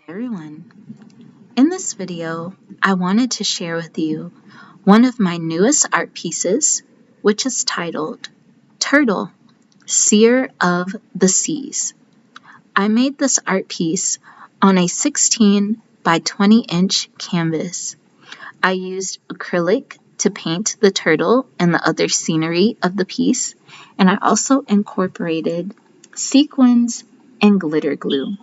Everyone. In this video, I wanted to share with you one of my newest art pieces, which is titled Turtle, Seer of the Seas. I made this art piece on a 16 by 20 inch canvas. I used acrylic to paint the turtle and the other scenery of the piece, and I also incorporated sequins and glitter glue.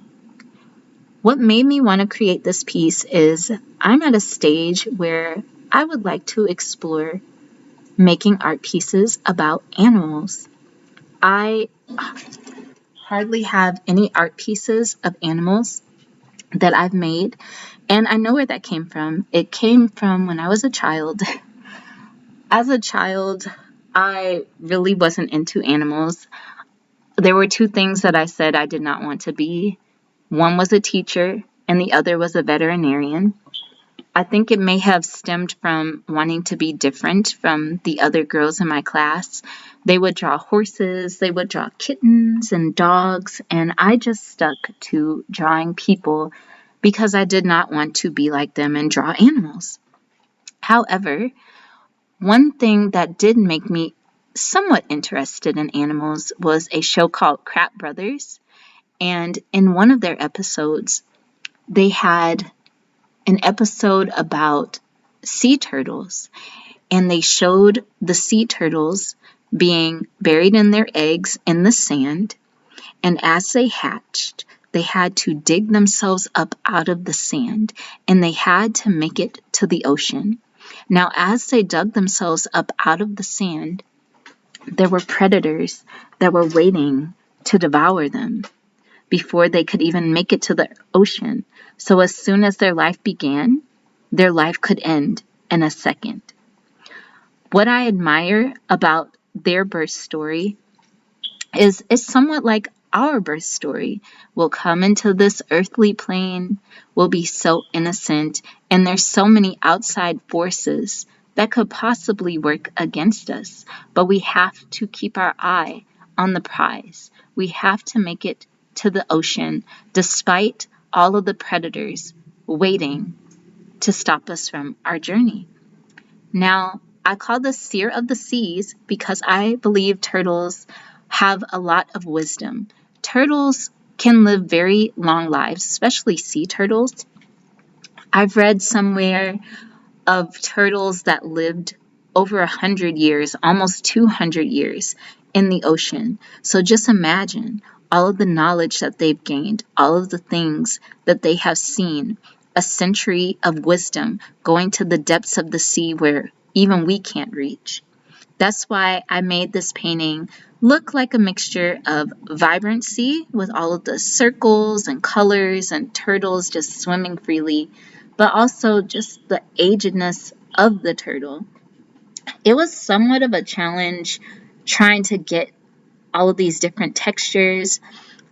What made me want to create this piece is I'm at a stage where I would like to explore making art pieces about animals. I hardly have any art pieces of animals that I've made, and I know where that came from. It came from when I was a child. As a child, I really wasn't into animals. There were two things that I said I did not want to be. One was a teacher, and the other was a veterinarian. I think it may have stemmed from wanting to be different from the other girls in my class. They would draw horses, they would draw kittens and dogs, and I just stuck to drawing people because I did not want to be like them and draw animals. However, one thing that did make me somewhat interested in animals was a show called Crap Brothers. And in one of their episodes, they had an episode about sea turtles. And they showed the sea turtles being buried in their eggs in the sand. And as they hatched, they had to dig themselves up out of the sand. And they had to make it to the ocean. Now, as they dug themselves up out of the sand, there were predators that were waiting to devour them before they could even make it to the ocean. So as soon as their life began, their life could end in a second. What I admire about their birth story is it's somewhat like our birth story. We'll come into this earthly plane, we'll be so innocent, and there's so many outside forces that could possibly work against us. But we have to keep our eye on the prize. We have to make it to the ocean despite all of the predators waiting to stop us from our journey. Now, I call this Seer of the Seas because I believe turtles have a lot of wisdom. Turtles can live very long lives, especially sea turtles. I've read somewhere of turtles that lived over 100 years, almost 200 years in the ocean. So just imagine all of the knowledge that they've gained, all of the things that they have seen, a century of wisdom going to the depths of the sea where even we can't reach. That's why I made this painting look like a mixture of vibrancy with all of the circles and colors and turtles just swimming freely, but also just the agedness of the turtle. It was somewhat of a challenge trying to get all of these different textures.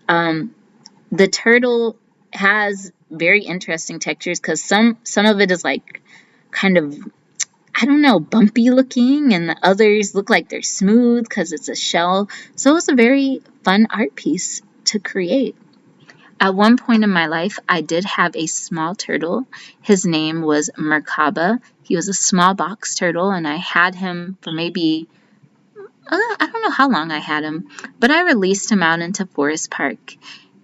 The turtle has very interesting textures because some of it is like kind of, I don't know, bumpy looking, and the others look like they're smooth because it's a shell. So it was a very fun art piece to create. At one point in my life, I did have a small turtle. His name was Merkaba. He was a small box turtle, and I had him for maybe, I don't know how long I had him, but I released him out into Forest Park,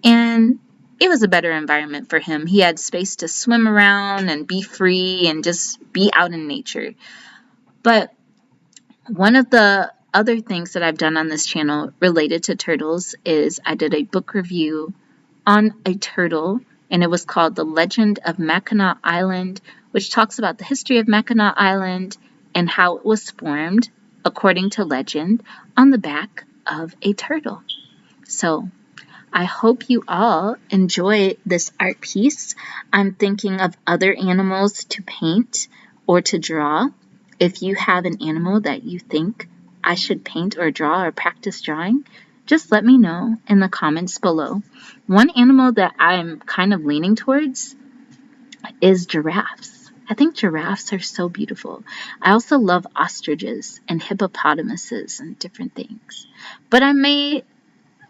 and it was a better environment for him. He had space to swim around and be free and just be out in nature. But one of the other things that I've done on this channel related to turtles is I did a book review on a turtle, and it was called The Legend of Mackinac Island, which talks about the history of Mackinac Island and how it was formed, according to legend, on the back of a turtle. So I hope you all enjoy this art piece. I'm thinking of other animals to paint or to draw. If you have an animal that you think I should paint or draw or practice drawing, just let me know in the comments below. One animal that I'm kind of leaning towards is giraffes. I think giraffes are so beautiful. I also love ostriches and hippopotamuses and different things. But I may,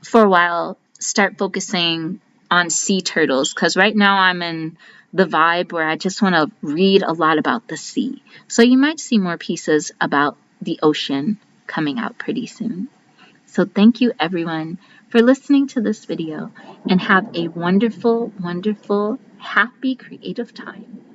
for a while, start focusing on sea turtles, because right now I'm in the vibe where I just want to read a lot about the sea. So you might see more pieces about the ocean coming out pretty soon. So thank you everyone for listening to this video, and have a wonderful, wonderful, happy creative time.